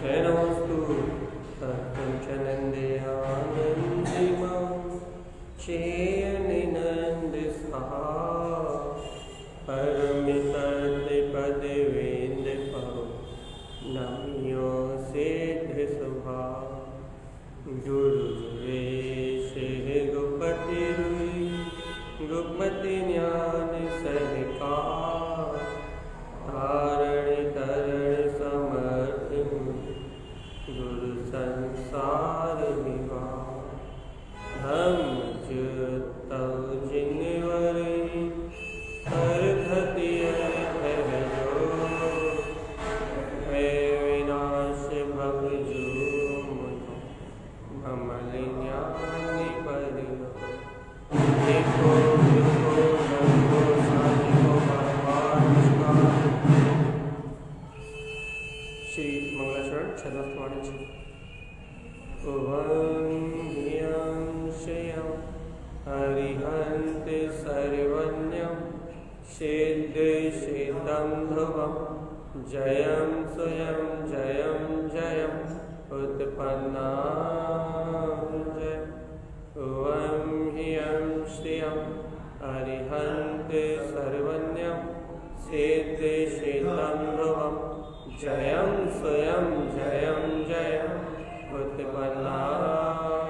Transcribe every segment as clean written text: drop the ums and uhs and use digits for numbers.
शरणोस्तु तत्पुरुषनन्दयानन्दिमं शयनिनन्द सहा परमितपदवेन्द्र परो नम्यो सिद्ध सुभा गुरुवेश गुपति रुई गुपति ज्ञान सहकार तारण तरण समर्थ गुरु संसार विवाह धम्म तव जिनवर हर धति जो है विनाश भव जो भमल ज्ञान पर देखो श्री मंगलाचरण छंदस्वाणी शयं हरिहंत सर्वज्ञं सिद्ध सिद्धं ध्रुवं जयं स्वयं जयं जयं उत्पन्नाजय ओं ह्यं श्रियं हरिहंत सर्वज्ञं सिद्ध सिद्धं ध्रुवं जयं स्वयं जयं जयं उत्पन्नाजय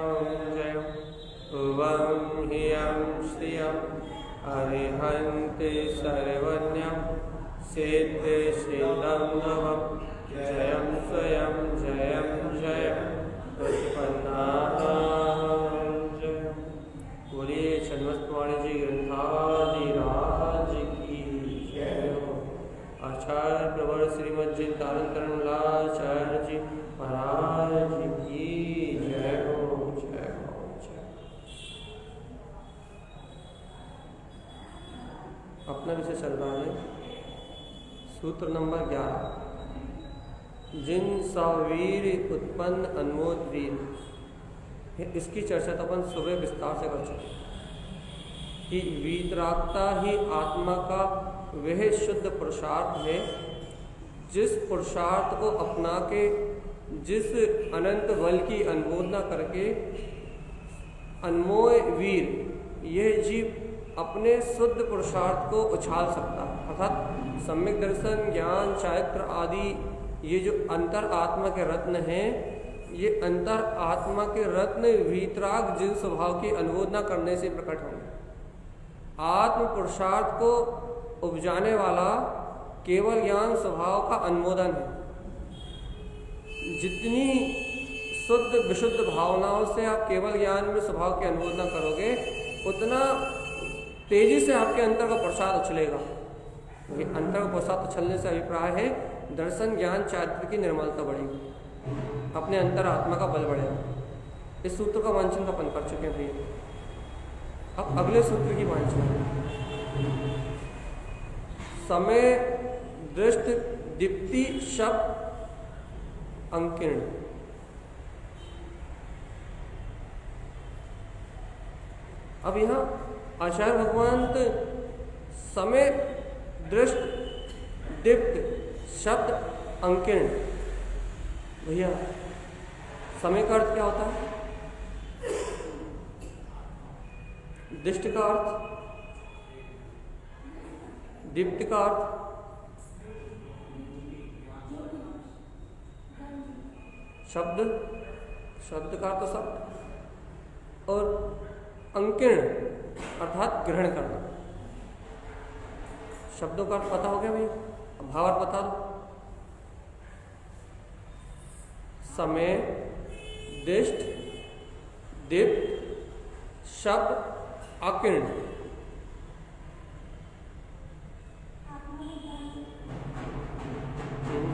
ओं ह्यं श्रियं हरिहंत सर्वज्ञं सिद्ध सिद्धं ध्रुवं जयं स्वयं जयं जयं उत्पन्नाजय। बोलिए छंदस्वाणी जी ग्रंथाधिराज की जय हो। आचार्य प्रवर श्रीमद चिंतानंदरमलाचार्य जी महाराज की जय हो जय हो जय। अपना विषय चल रहा है सूत्र नंबर 11, जिन सवीर उत्पन्न अनमोद वीर। इसकी चर्चा तो अपन सुबह विस्तार से कर चुके कि वीतरागता ही आत्मा का वह शुद्ध पुरुषार्थ है जिस पुरुषार्थ को अपना के जिस अनंत बल की अनुमोदना करके अनमोय वीर यह जीव अपने शुद्ध पुरुषार्थ को उछाल सकता है। अर्थात सम्यक दर्शन ज्ञान चारित्र आदि ये जो अंतर आत्मा के रत्न हैं, ये अंतर आत्मा के रत्न वीतराग जिन स्वभाव की अनुमोदना करने से प्रकट होंगे। आत्म पुरुषार्थ को उपजाने वाला केवल ज्ञान स्वभाव का अनुमोदन है। जितनी शुद्ध विशुद्ध भावनाओं से आप केवल ज्ञान में स्वभाव की अनुमोदना करोगे उतना तेजी से आपके अंतर का प्रसाद उछलेगा। ये अंतर का प्रसाद उछलने से अभिप्राय है दर्शन ज्ञान चारित्र की निर्मलता बढ़ेगी, अपने अंतर आत्मा का बल बढ़ेगा। इस सूत्र का वांछन अपन कर चुके हैं भैया। अब अगले सूत्र की वांछन, समय दृष्ट दीप्ति शब्द अंकिर्ण। अब यहाँ आचार्य भगवान समय दृष्ट दीप्त शब्द अंकिर्ण। भैया समय का अर्थ क्या होता है? दृष्टि का अर्थ, दीप्ति का अर्थ, शब्द, शब्द का अर्थ शब्द, और अंकिर्ण अर्थात ग्रहण करना। शब्दों का अर्थ पता हो गया भैया, भावार्थ बता दो। समय दृष्ट दीप्त शब्द अकिर्ण।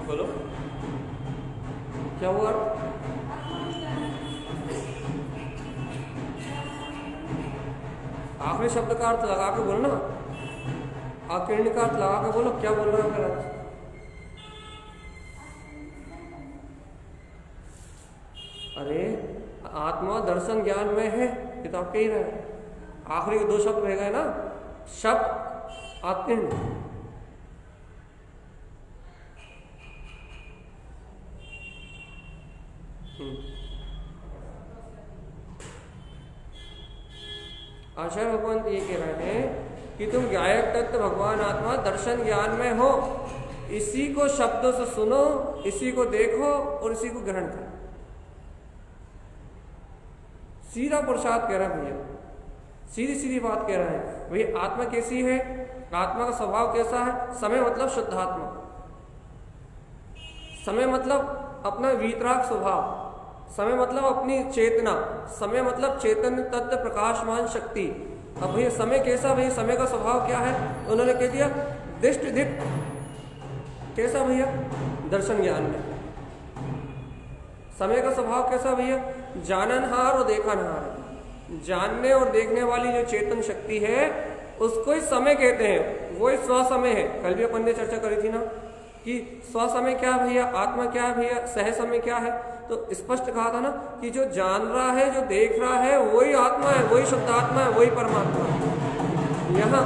बोलो क्या हुआ? आखिरी शब्द का अर्थ लगा के बोलो ना, अकिर्ण का अर्थ लगा के बोलो, क्या बोल रहे हो फिर? अरे आत्मा दर्शन ज्ञान में है, ये तो आप कह ही रहे हैं। आखिरी के 2 शब्द रह गए ना, शब्द अकिर्ण। आचार्य भगवान ये कह रहे हैं कि तुम गायक तत्व भगवान आत्मा दर्शन ज्ञान में हो, इसी को शब्दों से सुनो, इसी को देखो और इसी को ग्रहण करो। सीधा पुरुषार्थ कह रहा है भैया, सीधी सीधी बात कह रहा है भैया। आत्मा कैसी है, आत्मा का स्वभाव कैसा है? समय मतलब शुद्ध आत्मा, समय मतलब अपना वीतराग स्वभाव, समय मतलब अपनी चेतना, समय मतलब चैतन्य तत्व प्रकाशमान शक्ति। अब भैया समय कैसा? भैया समय का स्वभाव क्या है? उन्होंने कह दिया दृष्ट दीप्त। कैसा भैया? दर्शन ज्ञान में। समय का स्वभाव कैसा भैया? जाननहार और देखनहार। जानने और देखने वाली जो चेतन शक्ति है उसको ही समय कहते हैं, वो ही स्वसमय है। कल भी अपन ने चर्चा करी थी ना कि स्वसमय क्या भैया, आत्मा क्या है भैया, सह समय क्या है। तो स्पष्ट कहा था ना कि जो जान रहा है, जो देख रहा है, वही आत्मा है, वही शुद्ध आत्मा है, वही परमात्मा है। यहाँ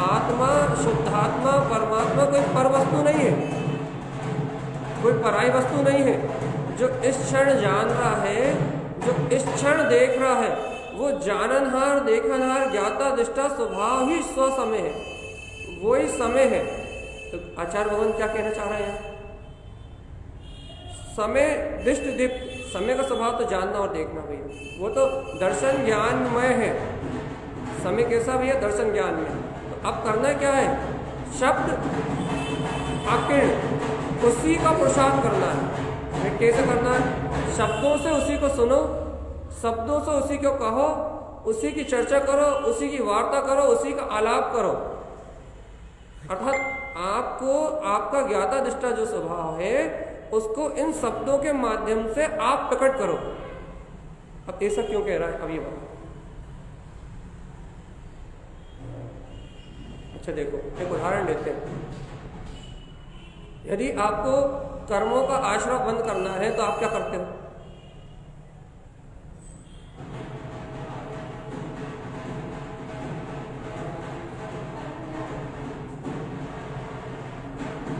आत्मा, शुद्धात्मा, परमात्मा कोई पर वस्तु नहीं है, कोई पराई वस्तु नहीं है। जो इस क्षण जान रहा है, जो इस क्षण देख रहा है, वो जाननहार, देखनहार, ज्ञाता, दृष्टा स्वभाव ही स्वसमय है, वही समय है। तो आचार्य भगवान क्या कहना चाह रहे हैं? समय दृष्ट दीप्त, समय का स्वभाव तो जानना और देखना भैया, वो तो दर्शन ज्ञानमय है। समय कैसा भैया? दर्शन ज्ञान में। तो अब करना क्या है? शब्द आकीर्ण, उसी का पुरुषार्थ करना है। कैसे करना है? शब्दों से उसी को सुनो, शब्दों से उसी को कहो, उसी की चर्चा करो, उसी की वार्ता करो, उसी का आलाप करो। अर्थात आपको आपका ज्ञाता दृष्टा जो स्वभाव है उसको इन शब्दों के माध्यम से आप प्रकट करो। अब ऐसा क्यों कह रहा है? अब ये बात अच्छा देखो, एक उदाहरण देते हैं। यदि आपको कर्मों का आश्रय बंद करना है तो आप क्या करते हो?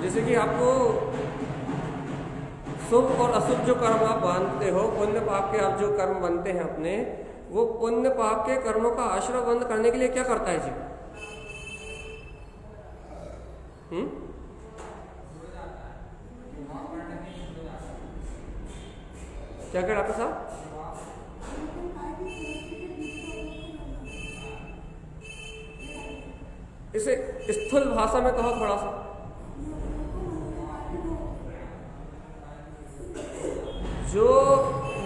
जैसे कि आपको शुभ और अशुभ जो कर्म आप बांधते हो, पुण्य पाप के आप जो कर्म बनते हैं अपने, वो पुण्य पाप के कर्मों का आश्रय बंद करने के लिए क्या करता है जी? क्या कह डॉक्टर साहब? इसे स्थूल भाषा में कहो थोड़ा सा। जो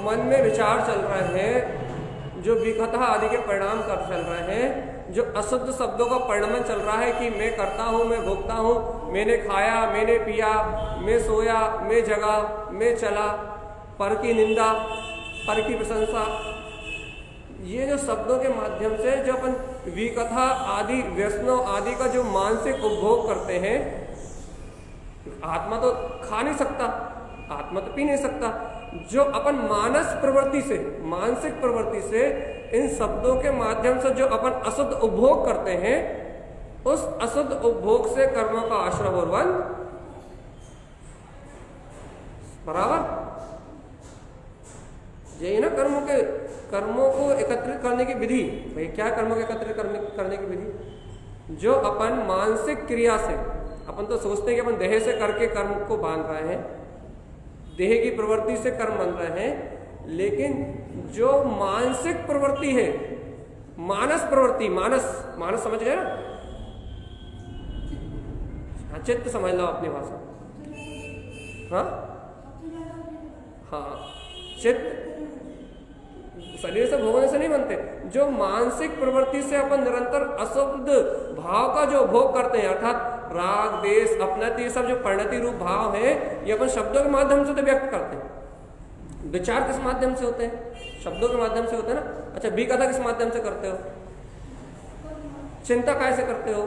मन में विचार चल रहे हैं, जो विकथा आदि के परिणाम कर चल रहे हैं, जो अशुद्ध शब्दों का परिणाम चल रहा है कि मैं करता हूँ, मैं भोगता हूँ, मैंने खाया, मैंने पिया, मैं सोया, मैं जगा, मैं चला, पर की निंदा, पर की प्रशंसा, ये जो शब्दों के माध्यम से जो अपन विकथा आदि व्यसनों आदि का जो मानसिक उपभोग करते हैं, आत्मा तो खा नहीं सकता, आत्मा तो पी नहीं सकता, जो अपन मानस प्रवृत्ति से, मानसिक प्रवृत्ति से इन शब्दों के माध्यम से जो अपन अशुद्ध उपभोग करते हैं, उस अशुद्ध उपभोग से कर्मों का आश्रय और बंध बराबर। यही ना कर्मों को एकत्रित करने की विधि। भाई क्या कर्मों को एकत्रित करने की विधि? जो अपन मानसिक क्रिया से, अपन तो सोचते हैं कि अपन देह से करके कर्म को बांध रहे हैं, देह की प्रवृत्ति से कर्म बन रहे हैं, लेकिन जो मानसिक प्रवृत्ति है, मानस प्रवृत्ति, मानस समझ गए ना? चित्त समझ लो अपनी भाषा। हाँ, चित्त शरीर से भोगने से नहीं बनते। जो मानसिक प्रवृत्ति से अपन निरंतर अशुद्ध भाव का जो भोग करते हैं, अर्थात राग, द्वेष, अपनति, ये सब जो परिणति रूप भाव है, ये अपन शब्दों के माध्यम से तो व्यक्त करते हैं। विचार किस माध्यम से होते हैं? शब्दों के माध्यम से होते हैं ना। अच्छा, विकथा किस माध्यम से करते हो? चिंता कैसे करते हो?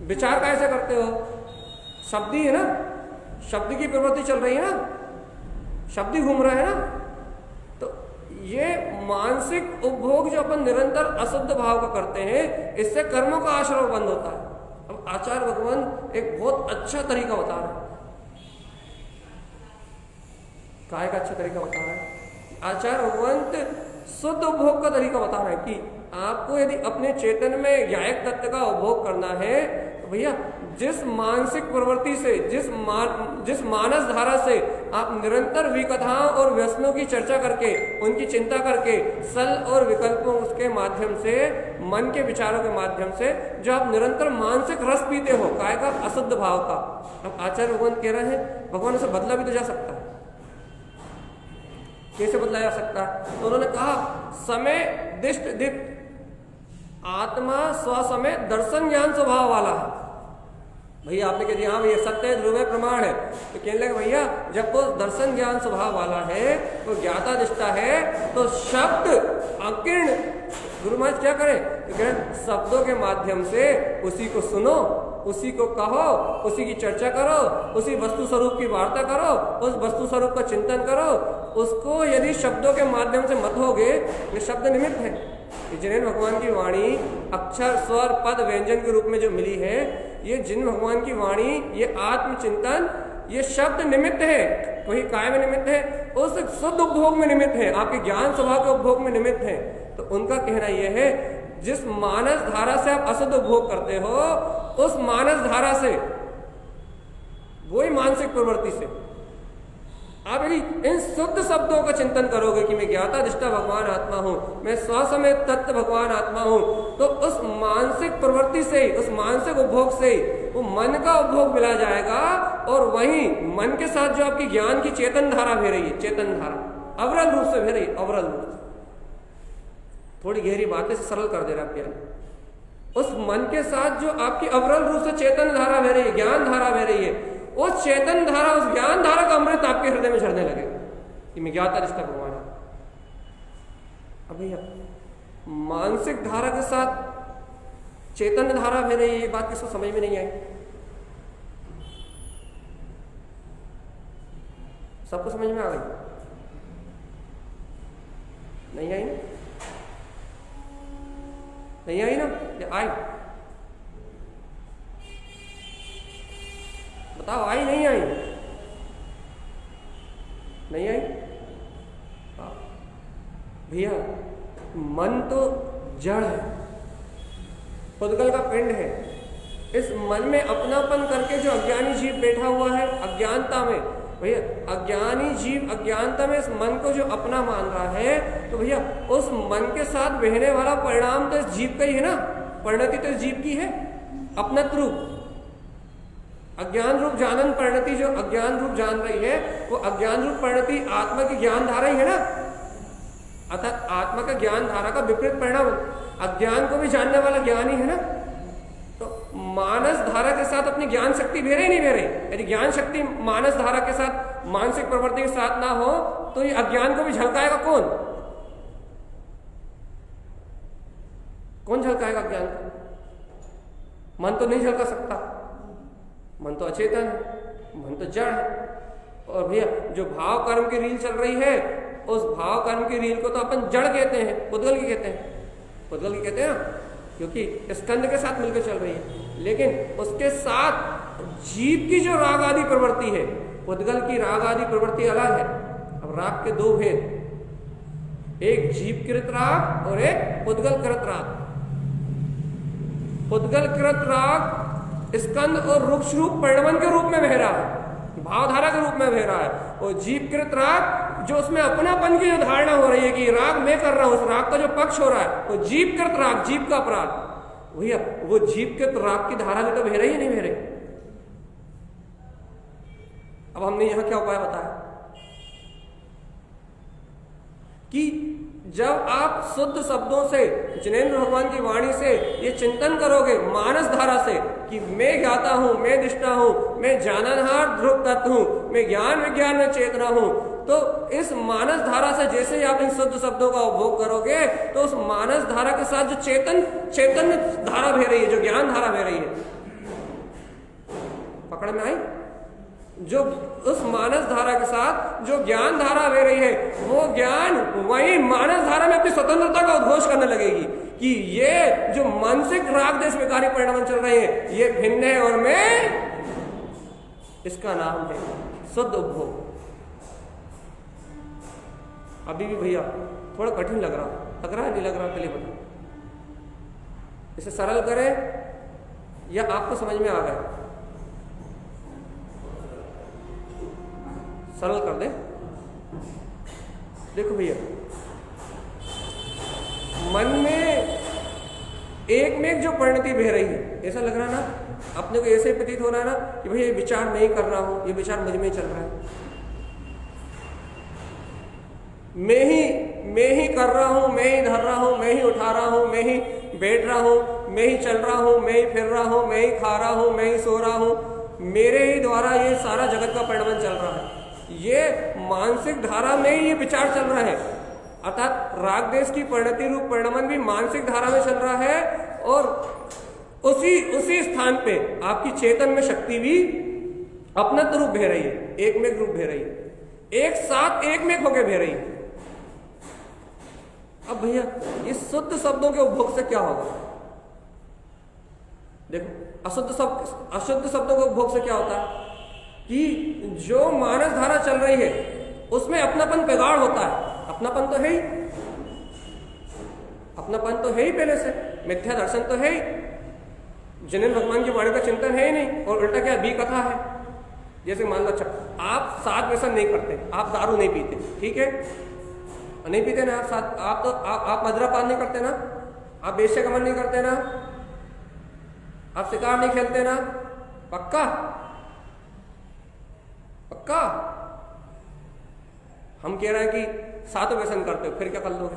विचार कैसे करते हो? शब्द ही है ना, शब्द की प्रवृत्ति चल रही है ना, शब्द ही घूम रहा है ना। तो ये मानसिक उपभोग जो अपन निरंतर अशुद्ध भाव का करते हैं, इससे कर्मों का आश्रय बंद होता है। अब आचार्य भगवान एक बहुत अच्छा तरीका बता रहे हैं। काय का अच्छा तरीका बता रहा है आचार्य भगवंत, शुद्ध उपभोग का तरीका बता रहे हैं कि आपको यदि अपने चेतन में ज्ञायक तत्व का उपभोग करना है तो भैया जिस मानसिक प्रवृत्ति से, जिस मानस धारा से आप निरंतर विकथाओं और व्यसनों की चर्चा करके, उनकी चिंता करके, सल और विकल्पों उसके माध्यम से, मन के विचारों के माध्यम से जो आप निरंतर मानसिक रस पीते हो काय का, अशुद्ध भाव का, अब आचार्य भगवान कह रहे हैं भगवान उसे बदला भी तो जा सकता है। कैसे बदला जा सकता है? तो उन्होंने कहा समय दिष्ट दीप्त आत्मा स्वसमय दर्शन ज्ञान स्वभाव वाला है। भैया आपने कह दिया हाँ भैया सत्य है, ध्रुव प्रमाण है, तो कहने लगे भैया जब वो दर्शन ज्ञान स्वभाव वाला है, वो ज्ञाता दिष्टा है, तो शब्द अकीर्ण गुरु महाराज क्या करें? तो कह रहे शब्दों के माध्यम से उसी को सुनो, उसी को कहो, उसी की चर्चा करो, उसी वस्तु स्वरूप की वार्ता करो, उस वस्तु स्वरूप का चिंतन करो। उसको यदि शब्दों के माध्यम से मत होगे, ये शब्द निमित्त है। जिन भगवान की वाणी अक्षर स्वर पद व्यंजन के रूप में जो मिली है, ये जिन भगवान की वाणी, ये आत्मचिंतन, ये शब्द निमित्त है। वही काय में निमित्त है, उस शुद्ध उपभोग में निमित्त है, आपके ज्ञान स्वभाव के उपभोग में निमित्त है। तो उनका कहना यह है जिस मानस धारा से आप अशुद्ध उपभोग करते हो, उस मानस धारा से, वही मानसिक प्रवृत्ति से आप यदि इन शुद्ध शब्दों का चिंतन करोगे कि मैं ज्ञाता दिष्टा भगवान आत्मा हूं, मैं स्वसमय तत्व भगवान आत्मा हूं, तो उस मानसिक प्रवृत्ति से, उस मानसिक उपभोग से वो मन का उपभोग मिला जाएगा, और वहीं मन के साथ जो आपकी ज्ञान की चेतन धारा बह रही है, चेतन धारा अवरल रूप से बह रही है, अवरल रूप से। थोड़ी गहरी बातें से सरल कर दे रहा ज्ञान। उस मन के साथ जो आपकी अवरल रूप से चेतन धारा बह रही है, ज्ञान धारा बह रही है, उस चेतन धारा, उस ज्ञान धारा का अमृत आपके हृदय में झरने लगेगा कि मैं ज्ञाता दिष्टा भगवान है। अब भैया मानसिक धारा के साथ चेतन धारा बह रही है, ये बात किसको समझ में नहीं आई? सबको समझ में आ गई? नहीं आई ना? नहीं आई ना? या आई? बताओ आई नहीं आई? नहीं आई? भैया मन तो जड़ है, पुद्गल का पिंड है। इस मन में अपनापन करके जो अज्ञानी जीव बैठा हुआ है अज्ञानता में, भैया अज्ञानी जीव अज्ञानता में इस मन को जो अपना मान रहा है, तो भैया उस मन के साथ बहने वाला परिणाम तो इस जीव का ही है ना, परिणति तो इस जीव की है। अपनत रूप अज्ञान रूप जानन परिणति, जो अज्ञान रूप जान रही है, वो अज्ञान रूप परिणति आत्मा की ज्ञान धारा ही है ना। अर्थात आत्मा का ज्ञान धारा का विपरीत परिणाम अज्ञान को भी जानने वाला ज्ञान ही है ना। तो मानस धारा के साथ अपनी ज्ञान शक्ति बह रही नहीं बह रही? यदि ज्ञान शक्ति मानस धारा के साथ, मानसिक प्रवृत्ति के साथ ना हो, तो ये अज्ञान को भी झलकाएगा कौन? कौन झलकाएगा अज्ञान को? मन तो नहीं झलका सकता, मन तो अचेतन है, मन तो जड़ है। और भैया जो भाव कर्म की रील चल रही है, उस भाव कर्म की रील को तो अपन जड़ कहते हैं, पुद्गल की कहते हैं, पुद्गल की कहते हैं ना, क्योंकि स्कंद के साथ मिलकर चल रही है। लेकिन उसके साथ जीव की जो राग आदि प्रवृत्ति है, पुद्गल की राग आदि प्रवृत्ति अलग है। अब राग के दो भेद, एक जीव कृत राग और एक पुद्गल कृत राग। पुद्गल कृत राग स्कंद और रुक्ष रूप परिणमन के रूप में बह रहा है, भावधारा के रूप में बह रहा है। और जीवकृत राग जो उसमें अपनापन की जो धारणा हो रही है कि राग मैं कर रहा हूं, उस राग का जो पक्ष हो रहा है, वो जीवकृत राग, जीव का अपराध, भैया वो जीवकृत राग की धारा भी तो बह रही है नहीं बह रही? अब हमने यहां क्या उपाय बताया कि जब आप शुद्ध शब्दों से, जिनेंद्र भगवान की वाणी से ये चिंतन करोगे मानस धारा से कि मैं ज्ञाता हूं, मैं दिष्टा हूं, मैं जाननहार ध्रुव तत्व हूं, मैं ज्ञान विज्ञान में चेतना हूं, तो इस मानस धारा से जैसे ही आप इन शुद्ध शब्दों का उपभोग करोगे, तो उस मानस धारा के साथ जो चेतन धारा बह रही है, जो ज्ञान धारा बह रही है, पकड़ में आई? जो उस मानस धारा के साथ जो ज्ञान धारा बह रही है, वो ज्ञान वही मानस धारा में अपनी स्वतंत्रता का उद्घोष करने लगेगी कि ये जो मानसिक राग देश विकारी परिणाम चल रहे हैं, ये भिन्न है और मैं, इसका नाम है शुद्ध उपभोग। अभी भी भैया थोड़ा कठिन लग रहा है नहीं लग रहा, पहले बताओ। इसे सरल करें या आपको समझ में आ गया? सरल कर दे। देखो भैया, मन में एक में एक जो परिणति बह रही है, ऐसा लग रहा है ना, अपने को ऐसे प्रतीत हो रहा है ना कि भैया ये विचार नहीं कर रहा हूं, ये विचार मुझ में चल रहा है, मैं ही कर रहा हूं, मैं ही धर रहा हूं, मैं ही उठा रहा हूं, मैं ही बैठ रहा हूं, मैं ही चल रहा हूं, मैं ही फिर रहा हूं, मैं ही खा रहा हूं, मैं ही सो रहा हूं, मेरे ही द्वारा ये सारा जगत का परिणमन चल रहा है। ये मानसिक धारा में ही ये विचार चल रहा है, अर्थात राग देश की परिणति रूप परिणमन भी मानसिक धारा में चल रहा है, और उसी स्थान पे आपकी चेतन में शक्ति भी अपना रूप बह रही है, एक में रूप बह रही है, एक साथ एक में होके बह रही है। अब भैया ये शुद्ध शब्दों के उपभोग से क्या होगा? देखो, अशुद्ध शब्दों के उपभोग से क्या होता है कि जो मानस धारा चल रही है उसमें अपनापन पैगाड़ होता है। अपनापन तो है ही, अपनापन तो है ही, पहले से मिथ्या दर्शन तो है ही, जिन्हें भगवान की वाणी का चिंतन है ही नहीं, और उल्टा क्या बी कथा है। जैसे मान लो, अच्छा आप साथ व्यसन नहीं करते, आप दारू नहीं पीते, ठीक है, नहीं पीते ना आप साथ, आप मदिरापान नहीं करते ना, आप वेश्या गमन नहीं करते ना, आप शिकार नहीं खेलते ना, पक्का पक्का? हम कह रहे हैं कि सातों व्यसन करते हो, फिर क्या कर लोगे?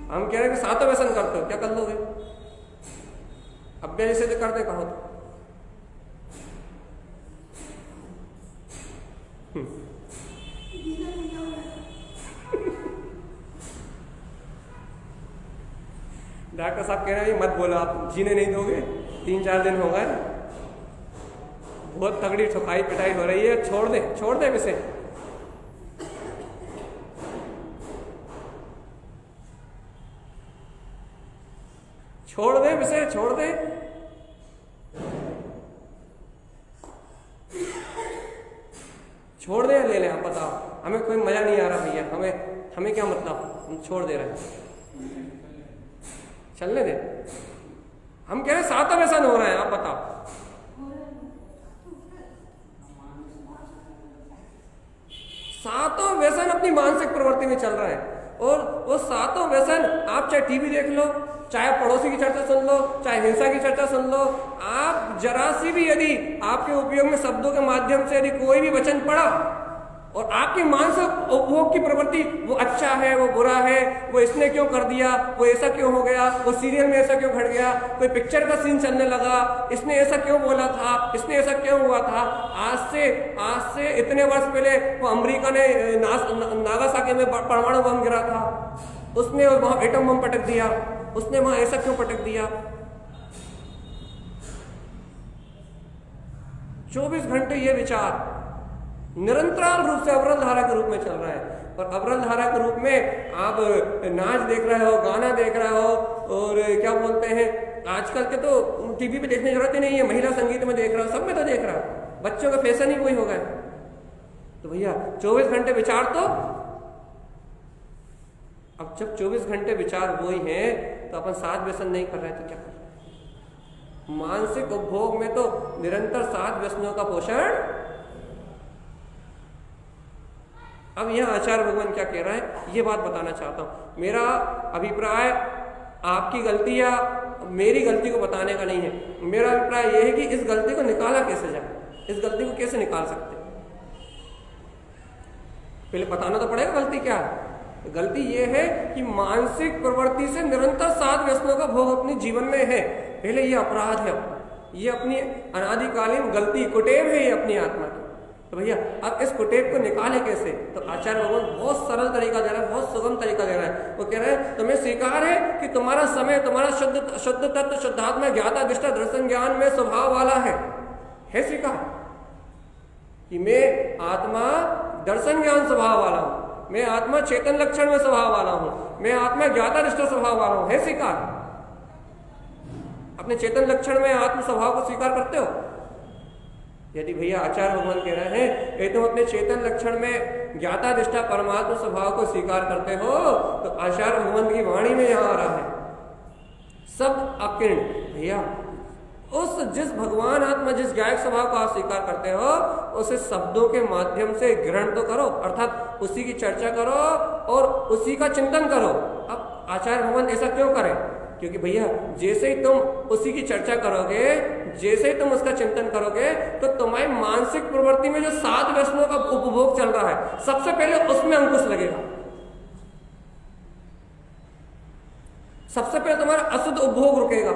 हम कह रहे हैं कि सातों व्यसन करते हो, क्या कर लोगे? अभ्यास से करते कहो तो डॉक्टर साहब कह रहे हैं मत बोलो, आप जीने नहीं दोगे, 3-4 दिन हो गए, बहुत तगड़ी ठुकाई पिटाई हो रही है, छोड़ दे इसे। छोड़ दे। छोड़ दे या ले ले, आप बताओ, हमें कोई मजा नहीं आ रहा भैया, हमें क्या मतलब, हम छोड़ दे रहे हैं, चलने दे। हम कह रहे हैं सातों व्यसन हो रहे हैं, आप बताओ। सातों व्यसन अपनी मानसिक प्रवृत्ति में चल रहा है, और वो सातों व्यसन, आप चाहे टीवी देख लो, चाहे पड़ोसी की चर्चा सुन लो, चाहे हिंसा की चर्चा सुन लो, आप जरा सी भी यदि आपके उपयोग में शब्दों के माध्यम से यदि कोई भी वचन पड़ा और आपकी मानसिक उपभोग की प्रवृत्ति, वो अच्छा है, वो बुरा है, वो इसने क्यों कर दिया, वो ऐसा क्यों हो गया, वो सीरियल में ऐसा क्यों घट गया, कोई पिक्चर का सीन चलने लगा, इसने ऐसा क्यों बोला था, इसने ऐसा क्यों हुआ था, आज से इतने वर्ष पहले वो अमेरिका ने नागासाकी में परमाणु बम गिरा था, उसने वहां एटम बम पटक दिया, उसने वहां ऐसा क्यों पटक दिया। 24 घंटे ये विचार निरंतर रूप से अवरल धारा के रूप में चल रहा है, और अवरल धारा के रूप में आप नाच देख रहे हो, गाना देख रहे हो, और क्या बोलते हैं, आजकल के तो टीवी पे देखने की जरूरत ही नहीं है, महिला संगीत में देख रहा हो, सब में तो देख रहा हो, बच्चों का फैशन ही वही हो गया। तो भैया 24 घंटे विचार, तो अब जब 24 घंटे विचार वही हैं, तो अपन सात व्यसन नहीं कर रहे तो क्या कर रहे? मानसिक उपभोग में तो निरंतर सात व्यसनों का पोषण। अब यहां आचार्य भगवान क्या कह रहा है, ये बात बताना चाहता हूं। मेरा अभिप्राय आपकी गलती या मेरी गलती को बताने का नहीं है, मेरा अभिप्राय यह है कि इस गलती को निकाला कैसे जाए, इस गलती को कैसे निकाल सकते हैं। पहले बताना तो पड़ेगा गलती क्या है। गलती यह है कि मानसिक प्रवृत्ति से निरंतर सात व्यसनों का भोग अपने जीवन में है। पहले ये अपराध है, ये अपनी अनादिकालीन गलती, कुटेव है ये अपनी आत्मा की। तो भैया अब इस कुटेव को निकाले कैसे? तो आचार्य भगवान बहुत सरल तरीका दे रहा है, बहुत सुगम तरीका दे रहा है। वो कह रहे हैं तुम्हें स्वीकार है कि तुम्हारा समय, तुम्हारा शुद्ध तत्व, शुद्धात्मा, ज्ञाता, दृष्टा, दर्शन ज्ञान में स्वभाव वाला है स्वीकार कि मैं आत्मा दर्शन ज्ञान स्वभाव वाला हूं। मैं आत्मा चेतन लक्षण में स्वभाव वाला हूं, मैं आत्मा ज्ञाता दृष्टा स्वभाव वाला हूं, है स्वीकार? अपने चेतन लक्षण में आत्म स्वभाव को स्वीकार करते हो? यदि भैया आचार्य भगवान कह रहे हैं कि तुम अपने चेतन लक्षण में ज्ञाता दृष्टा परमात्मा स्वभाव को स्वीकार करते हो, तो आचार्य भगवान की वाणी में यहां आ रहा है शब्द अकिर्ण। भैया उस जिस भगवान आत्मा जिस गायक स्वभाव को आप स्वीकार करते हो उसे शब्दों के माध्यम से ग्रहण तो करो, अर्थात उसी की चर्चा करो और उसी का चिंतन करो। अब आचार्य भगवान ऐसा क्यों करें? क्योंकि भैया जैसे ही तुम उसी की चर्चा करोगे, जैसे ही तुम उसका चिंतन करोगे, तो तुम्हारी मानसिक प्रवृत्ति में जो 7 व्यसनों का उपभोग चल रहा है सबसे पहले उसमें अंकुश लगेगा। सबसे पहले तुम्हारा अशुद्ध उपभोग रुकेगा।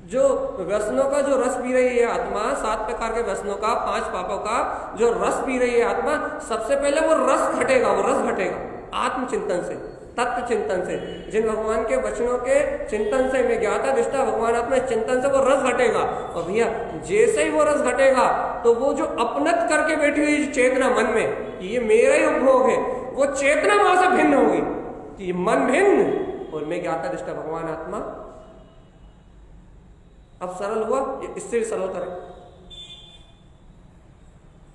जो व्यसनों का जो रस पी रही है आत्मा, 7 प्रकार के व्यसनों का, 5 पापों का जो रस पी रही है आत्मा, सबसे पहले वो रस घटेगा, वो रस घटेगा आत्मचिंतन से, तत्व चिंतन से, जिन भगवान के वचनों के चिंतन से, मैं ज्ञाता दृष्टा भगवान आत्मा चिंतन से वो रस घटेगा। और भैया जैसे ही वो रस घटेगा तो वो जो अपनत करके बैठी हुई चेतना मन में, ये मेरा ही उपभोग है, वो चेतना वहां से भिन्न होगी कि मन भिन्न और मैं ज्ञाता दृष्टा भगवान आत्मा। अब सरल हुआ, इससे भी सरल करें,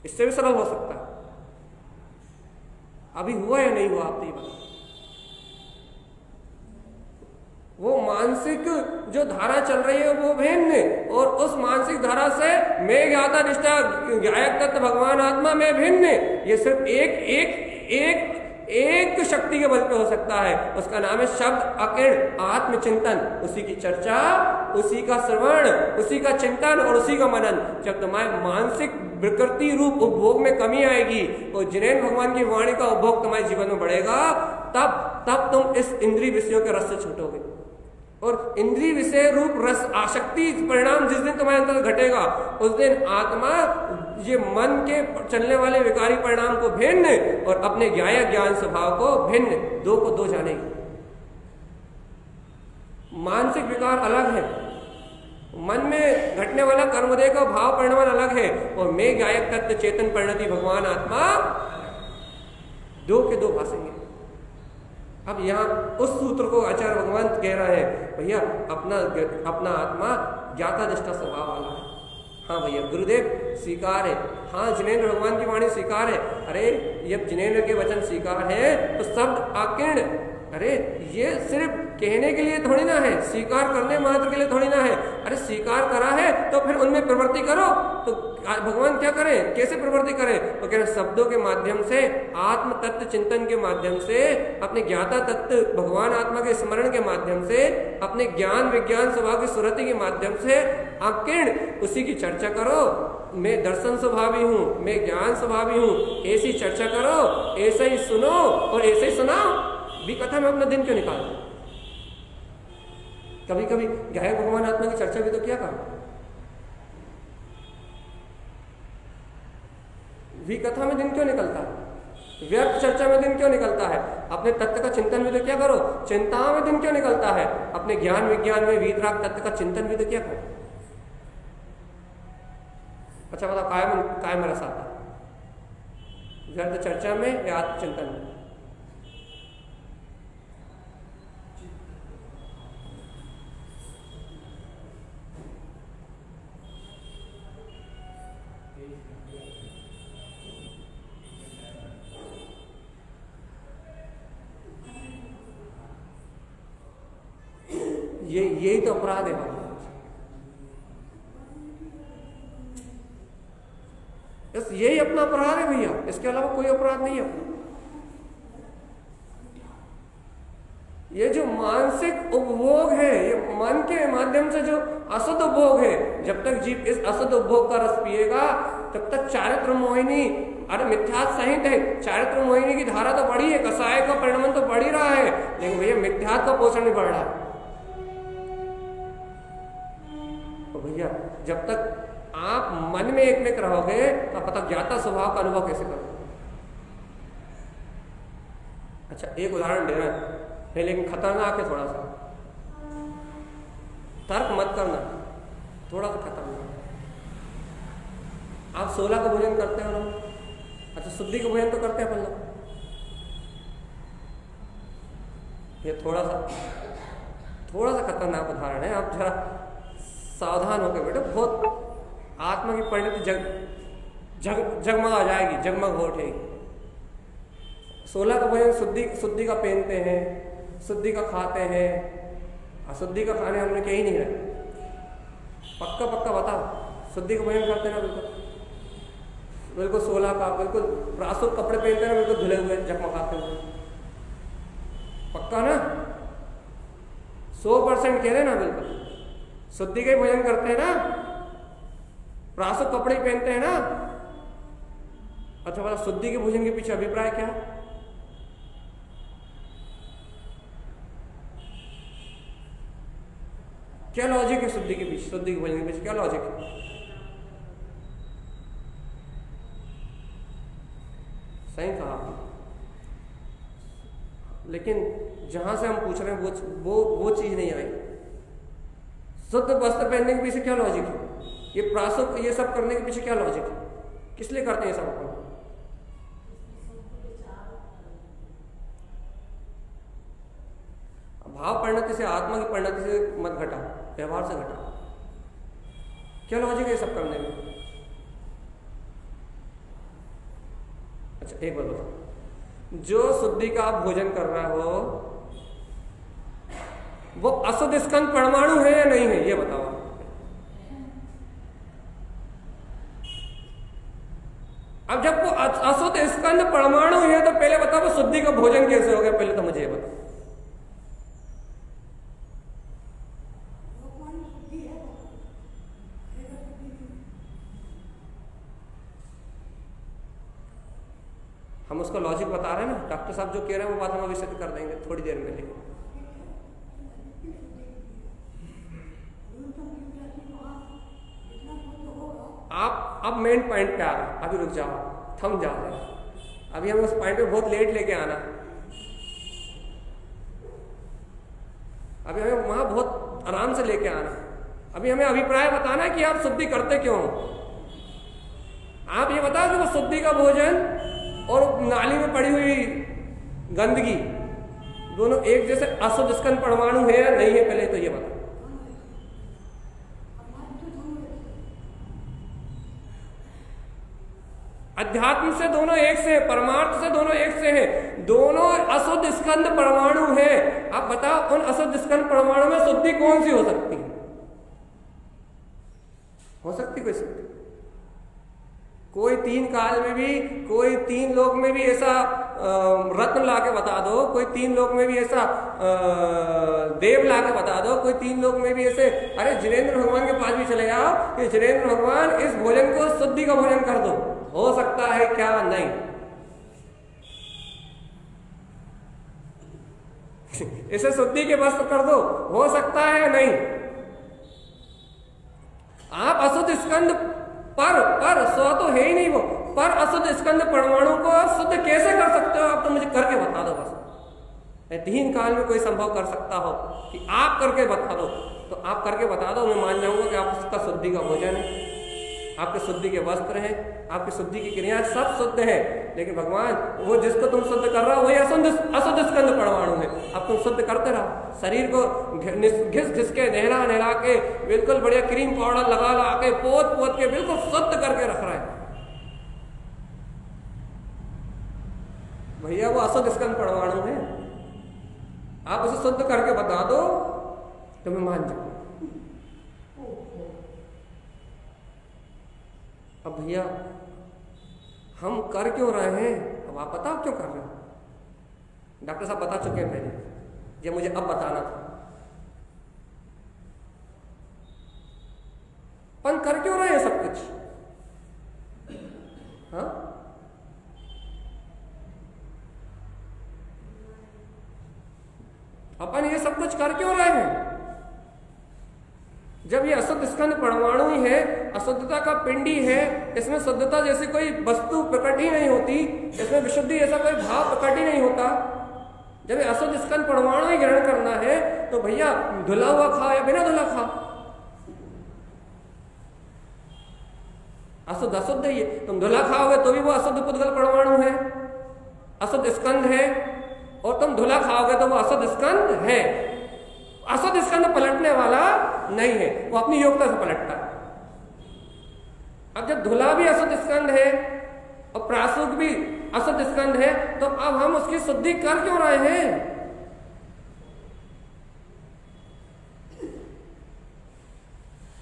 इससे भी सरल हो सकता है। अभी हुआ या नहीं हुआ? आप ये बताओ। वो मानसिक जो धारा चल रही है वो भिन्न, और उस मानसिक धारा से मैं ज्ञाता निष्ठा गायक तत्व भगवान आत्मा में भिन्न। ये सिर्फ एक शक्ति के बल पे हो सकता है, उसका नाम है शब्द अकिर्ण आत्मचिंतन। उसी की चर्चा, उसी का श्रवण, उसी का चिंतन और उसी का मनन। जब तुम्हारे मानसिक विकृति रूप उपभोग में कमी आएगी और जिनेन भगवान की वाणी का उपभोग तुम्हारे जीवन में बढ़ेगा, तब तुम इस इंद्रिय विषयों के रस से छूटोगे। और इंद्रिय विषय रूप रस आसक्ति परिणाम जिस दिन तुम्हारे अंदर घटेगा, उस दिन आत्मा ये मन के चलने वाले विकारी परिणाम को भिन्न और अपने ज्ञान स्वभाव को भिन्न, दो को दो जानेगी। मानसिक विकार अलग है, मन में घटने वाला कर्मोदय का भाव परिणाम अलग है, और मैं गायक तत्व चेतन परिणति भगवान आत्मा दो के दो भासेंगे। अब यहाँ उस सूत्र को आचार्य भगवान कह रहे हैं, भैया अपना आत्मा ज्ञाता दृष्टा स्वभाव वाला है। हाँ भैया गुरुदेव स्वीकार है, हाँ जिनेन्द्र भगवान की वाणी स्वीकार है। अरे जब जिनेन्द्र के वचन स्वीकार है तो शब्द अकिर्ण, अरे ये सिर्फ कहने के लिए थोड़ी ना है, स्वीकार करने मात्र के लिए थोड़ी ना है। अरे स्वीकार करा है तो फिर उनमें प्रवृत्ति करो। तो भगवान क्या करें, कैसे प्रवृत्ति करें? तो कह रहे शब्दों के माध्यम से, आत्म तत्व चिंतन के माध्यम से, अपने ज्ञाता तत्व भगवान आत्मा के स्मरण के माध्यम से, अपने ज्ञान विज्ञान स्वभाव की सुरति के माध्यम से अकिर्ण उसी की चर्चा करो। मैं दर्शन स्वभावी हूँ, मैं ज्ञान स्वभावी हूँ, ऐसी चर्चा करो, ऐसा ही सुनो और ऐसे ही सुनाओ। भी कथा में अपना दिन क्यों निकालते? कभी कभी गायक भगवान आत्मा की चर्चा भी तो क्या करो। भी कथा में दिन क्यों निकलता है? व्यर्थ चर्चा में दिन क्यों निकलता है? अपने तत्व का चिंतन भी तो क्या करो। चिंताओं में दिन क्यों निकलता है? अपने ज्ञान विज्ञान में वीतराग तत्व का चिंतन भी तो क्या करो। अच्छा बताओ, काय में रस आता है? व्यर्थ चर्चा में या आत्मचिंतन में? यही तो अपराध है भाई। यही अपना अपराध है भैया, इसके अलावा कोई अपराध नहीं है। ये जो मानसिक उपभोग है, ये मन के माध्यम से जो अशुद्ध उपभोग है, जब तक जीव इस अशुद्ध उपभोग का रस पिएगा तब तक चारित्र मोहिनी, अरे मिथ्या संहित है, चारित्र मोहिनी की धारा तो बढ़ी है, कसाय का परिणाम तो बढ़ ही रहा है, लेकिन भैया मिथ्या का पोषण नहीं बढ़ रहा है। तो भैया जब तक आप मन में एकमिक रहोगे तो पता ज्ञाता स्वभाव का अनुभव कैसे करोगे। अच्छा एक उदाहरण दे रहा है, लेकिन खतरनाक है थोड़ा सा, तर्क मत करना, थोड़ा सा खतरनाक। आप 16 का भोजन करते हो ना? अच्छा शुद्धि का भोजन तो करते हैं अपन लोग, ये थोड़ा सा खतरनाक उदाहरण है, आप जरा सावधान होकर बेटे। बहुत आत्मा की परिणति जगमगा जाएगी, जगमग हो उठेगी। 16 का भोजन शुद्धि का पहनते हैं, शुद्धि का खाते हैं, अशुद्धि का खाने हमने कहीं नहीं रहे। पक्का बताओ, शुद्धि का भोजन करते हैं ना? बिल्कुल 16 का, बिल्कुल प्रासुक कपड़े पहनते हैं ना, बिल्कुल धुले हुए जगमगाते हुए। पक्का ना? 100% कह रहे ना? बिल्कुल शुद्धि का भोजन करते हैं ना, प्रासुक कपड़े पहनते हैं ना। अच्छा, मतलब शुद्धि के भोजन के पीछे अभिप्राय क्या है? क्या लॉजिक है शुद्धि के पीछे, शुद्धि के भोजन के पीछे क्या लॉजिक है? सही कहा आपने, लेकिन जहां से हम पूछ रहे हैं वो चीज नहीं आई। शुद्ध वस्त्र पहनने के पीछे क्या लॉजिक है? ये प्रासुक ये सब करने के पीछे क्या लॉजिक है? किस लिए करते हैं ये सब अपन? भाव परिणति से, आत्मा की परिणति से मत घटा, व्यवहार से घटा। क्या लॉजिक है ये सब करने में? अच्छा, एक बात बताओ, जो शुद्धि का आप भोजन कर रहा हो वो अशुद्ध स्कंद परमाणु है या नहीं है, ये बताओ। अब जब वो अशुद्ध स्कंद परमाणु है तो पहले बताओ वो शुद्धि का भोजन कैसे हो गया? पहले तो मुझे ये बताओ। हम उसका लॉजिक बता रहे हैं ना, डॉक्टर साहब जो कह रहे हैं वो बात हम अभी सिद्ध कर देंगे थोड़ी देर में। लेकिन आप अब मेन पॉइंट पे आ रहे, अभी रुक जाओ, थम जाओ। अभी हमें उस पॉइंट पे बहुत लेट लेके आना, अभी हमें वहां बहुत आराम से लेके आना। अभी हमें अभिप्राय बताना है कि आप शुद्धि करते क्यों हो। आप ये बताओ कि वो शुद्धि का भोजन और नाली में पड़ी हुई गंदगी दोनों एक जैसे अशुद्ध स्कंद परमाणु है या नहीं है? पहले तो ये बताओ। अध्यात्म से दोनों एक से है, परमार्थ से दोनों एक से है, दोनों अशुद्ध स्कंद परमाणु है। आप बताओ उन अशुद्ध स्कंद परमाणु में शुद्धि कौन सी हो सकती है? हो सकती कोई शुद्धि? कोई 3 काल में भी, कोई 3 लोक में भी ऐसा रत्न ला के बता दो, कोई 3 लोक में भी ऐसा देव ला के बता दो, कोई 3 लोक में भी ऐसे। अरे जिनेंद्र भगवान के पास भी चले जाओ कि जिनेंद्र भगवान इस भोजन को शुद्धि का भोजन कर दो, हो सकता है क्या? नहीं। इसे शुद्धि के वस्त्र कर दो, हो सकता है? नहीं। आप अशुद्ध स्कंद पर सो तो है ही नहीं वो, पर अशुद्ध स्कंद परमाणु को शुद्ध कैसे कर सकते हो? आप तो मुझे करके बता दो बस। 3 काल में कोई संभव कर सकता हो कि आप करके बता दो, तो आप करके बता दो, मैं मान जाऊंगा कि आपका शुद्धि का भोजन है, आपके शुद्धि के वस्त्र हैं, आपकी शुद्धि की क्रियाएं सब शुद्ध है। लेकिन भगवान वो जिसको तुम शुद्ध कर रहा हो वही अशुद्ध स्कंद परमाणु है। अब तुम शुद्ध करते रहो, शरीर को घिस के नहला के बिल्कुल बढ़िया क्रीम पाउडर लगा के पोत के बिल्कुल शुद्ध करके रख रहा है। भैया वो अशुद्ध स्कंद परमाणु है, आप उसे शुद्ध करके बता दो तो मैं मान जाऊं। अब भैया हम कर क्यों रहे हैं? अब आप बताओ क्यों कर रहे हैं? डॉक्टर साहब बता चुके हैं पहले, ये मुझे अब बताना था। अपन कर क्यों रहे हैं सब कुछ? हाँ, अपन ये सब कुछ कर क्यों रहे हैं? जब ये अशुद्ध स्कंद परमाणु ही है, अशुद्धता का पिंडी है, इसमें शुद्धता जैसी कोई वस्तु प्रकट ही नहीं होती, इसमें विशुद्धि ऐसा कोई भाव प्रकट ही नहीं होता। जब ये अशुद्ध स्कंद परमाणु ही ग्रहण करना है तो भैया धुला हुआ खाओ या बिना धुला खाओ, अशुद्ध है ये। तुम धुला खाओगे तो भी वो अशुद्ध पुद्गल परमाणु है, अशुद्ध स्कंद है, और तुम धुला खाओगे तो वो असद स्कंद है। असद स्कंद पलटने वाला नहीं है, वो अपनी योग्यता से पलटता है। अब जब धुला भी असद स्कंद है और प्रासुक भी असद स्कंद है, तो अब हम उसकी शुद्धि कर क्यों रहे हैं?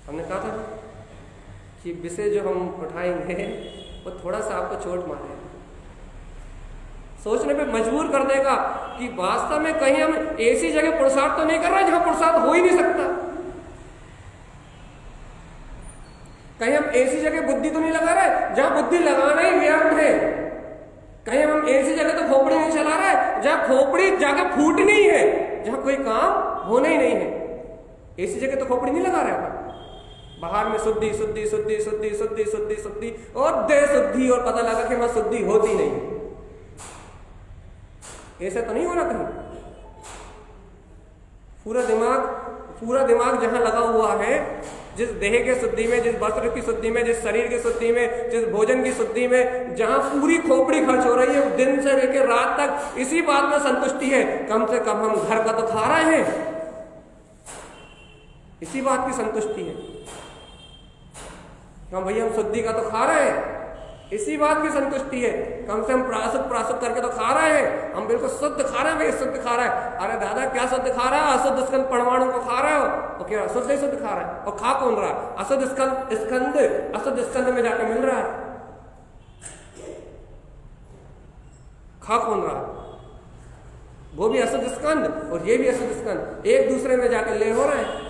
हमने कहा था कि विषय जो हम उठाएंगे वो थोड़ा सा आपको चोट मारेगा, सोचने पे मजबूर कर देगा कि वास्तव में कहीं हम ऐसी जगह पुरुषार्थ तो नहीं कर रहे जहां पुरुषार्थ हो ही नहीं सकता, कहीं हम ऐसी जगह बुद्धि तो नहीं लगा रहे जहां बुद्धि लगाना ही व्यर्थ है, कहीं हम ऐसी जगह तो खोपड़ी नहीं चला रहे जहां खोपड़ी जाके फूटनी ही है, जहां कोई काम होना ही नहीं है। ऐसी जगह तो खोपड़ी नहीं लगा रहे अपन। बाहर में शुद्धि शुद्धि शुद्धि शुद्धि शुद्धि शुद्धि शुद्धि और देह शुद्धि, और पता लगा कि वहां शुद्धि होती नहीं। ऐसा तो नहीं होना कहीं। पूरा दिमाग जहां लगा हुआ है, जिस देह के शुद्धि में, जिस वस्त्र की शुद्धि में, जिस शरीर की शुद्धि में, जिस भोजन की शुद्धि में, जहां पूरी खोपड़ी खर्च हो रही है, दिन से लेकर रात तक इसी बात में संतुष्टि है, कम से कम हम घर का तो खा रहे हैं, इसी बात की संतुष्टि है। हम भैया हम शुद्धि का तो खा रहे हैं, इसी बात की संतुष्टि है। कम से हम प्रासुक करके तो खा रहे हैं, हम बिल्कुल शुद्ध खा रहे हैं। भैया शुद्ध खा रहा है, अरे दादा क्या शुद्ध खा रहा है? अशुद्ध स्कंद परमाणु को खा रहे हो, और क्या शुद्ध ही शुद्ध खा रहा है। और खा कौन रहा है? अशुद्ध स्कंद में जाकर मिल रहा है। खा कौन रहा है? वो भी अशुद्ध स्कंद और ये भी अशुद्ध स्कंद, एक दूसरे में जाकर ले हो रहे हैं।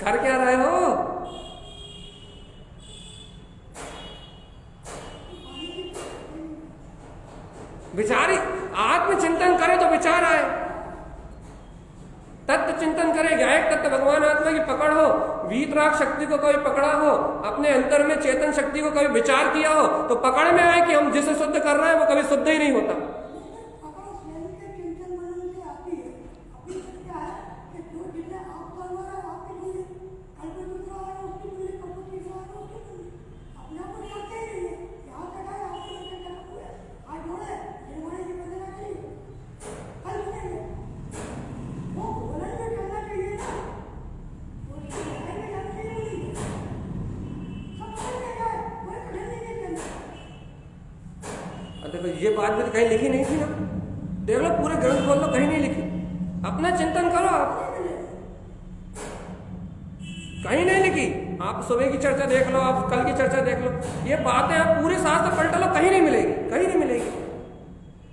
कर क्या रहे हो? विचारी आत्मचिंतन करे तो विचार आए, तत्व चिंतन करे, गायक तत्व भगवान आत्मा की पकड़ हो, वीतराग शक्ति को कभी पकड़ा हो, अपने अंतर में चेतन शक्ति को कभी विचार किया हो, तो पकड़ में आए कि हम जिसे शुद्ध कर रहे हैं वो कभी शुद्ध ही नहीं होता। ये बात भी तो कहीं लिखी नहीं थी ना, देख लो पूरे ग्रंथ खोल लो, कहीं नहीं लिखी। अपना चिंतन करो, आप कहीं नहीं लिखी। आप सुबह की चर्चा देख लो, आप कल की चर्चा देख लो, ये बातें आप पूरे शास्त्र पलट लो, कहीं नहीं मिलेगी, कहीं नहीं मिलेगी।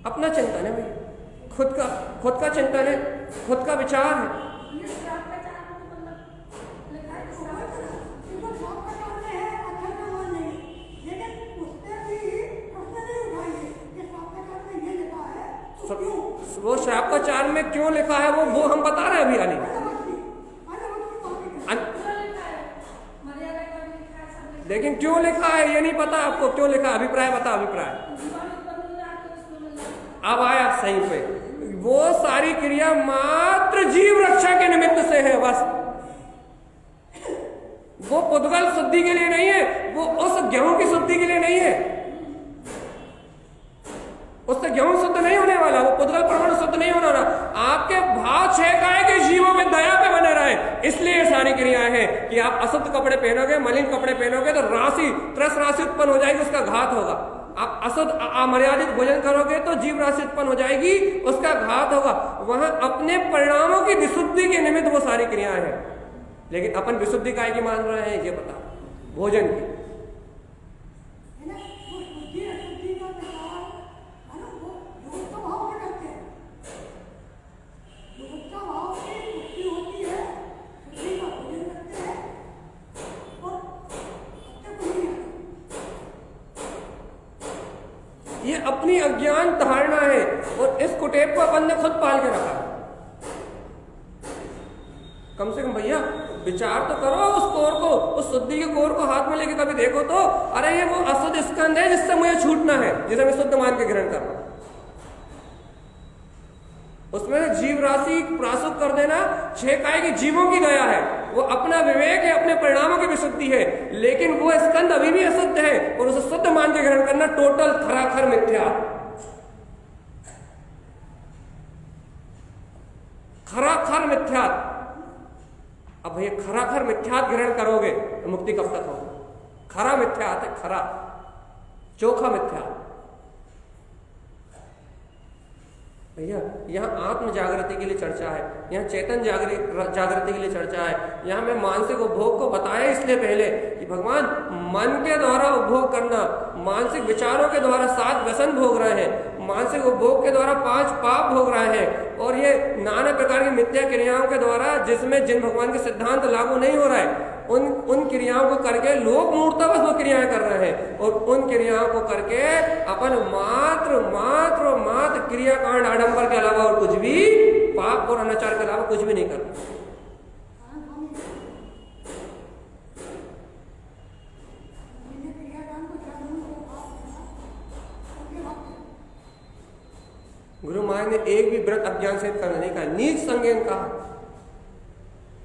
अपना चिंतन है भाई, खुद का चिंतन है, खुद का विचार है। वो श्रापाचार में क्यों लिखा है वो हम बता रहे हैं अभी आने। लेकिन क्यों लिखा है ये नहीं पता आपको, क्यों लिखा? अभिप्राय बता, अभिप्राय। अब आया सही पे, वो सारी क्रिया मात्र जीव रक्षा के निमित्त से है बस। वो पुद्गल शुद्धि के लिए नहीं है, वो उस गेहूं की शुद्धि के लिए नहीं है। उससे गेहूं शुद्ध नहीं होने वाला, वो पुद्गल परमाणु शुद्ध नहीं होने वाला। आपके भाव छेकाए के जीवों में दया पे बने रहे, इसलिए ये सारी क्रियाएं हैं कि आप अशुद्ध कपड़े पहनोगे, मलिन कपड़े पहनोगे तो त्रस राशि उत्पन्न हो जाएगी, उसका घात होगा। आप अशुद्ध अमर्यादित भोजन करोगे तो जीव राशि उत्पन्न हो जाएगी, उसका घात होगा। वहां अपने परिणामों की विशुद्धि के निमित्त वो सारी क्रियाएं हैं। लेकिन अपन विशुद्धि काय की मान रहे हैं ये बता, भोजन की। ये अपनी अज्ञान धारणा है और इस कुटेप को अपन ने खुद पाल के रखा है। कम से कम भैया विचार तो करो उस कोर को, उस शुद्धि के कोर को हाथ में लेके कभी देखो तो, अरे ये वो अशुद्ध स्कंद है जिससे मुझे छूटना है, जिसे मैं शुद्ध मान के ग्रहण कर रहा हूं। उसमें जीव राशि प्रासुक कर देना छेकाए की जीवों की दया है, वो अपना विवेक है, अपने परिणामों की विशुद्धि है। लेकिन वो स्कंद अभी भी अशुद्ध है और उसे शुद्ध मान के ग्रहण करना टोटल खराखर मिथ्या। खराखर मिथ्यात। अब भैया खराखर मिथ्यात ग्रहण करोगे तो मुक्ति कब तक होगी? खरा मिथ्यात है, खरा चोखा मिथ्यात। भैया यहाँ आत्म जागृति के लिए चर्चा है, यहाँ चेतन जागृति के लिए चर्चा है। यहाँ मैं मानसिक उपभोग को बताया इसलिए पहले कि भगवान मन के द्वारा उपभोग करना, मानसिक विचारों के द्वारा 7 व्यसन भोग रहे हैं, मानसिक उपभोग के द्वारा 5 पाप भोग रहे हैं, और ये नाना प्रकार की मिथ्या क्रियाओं के द्वारा जिन भगवान के सिद्धांत लागू नहीं हो रहा है, उन क्रियाओं को करके लोग मूर्तावश वो क्रियाएं कर रहे हैं, और उन क्रियाओं को करके अपन मात्र मात्र मात्र क्रियाकांड आडंबर के अलावा और कुछ भी, पाप और अनाचार के अलावा कुछ भी नहीं करते। गुरु महाराज ने एक भी व्रत अज्ञान से करना नहीं कहा, नीच संज्ञान कहा।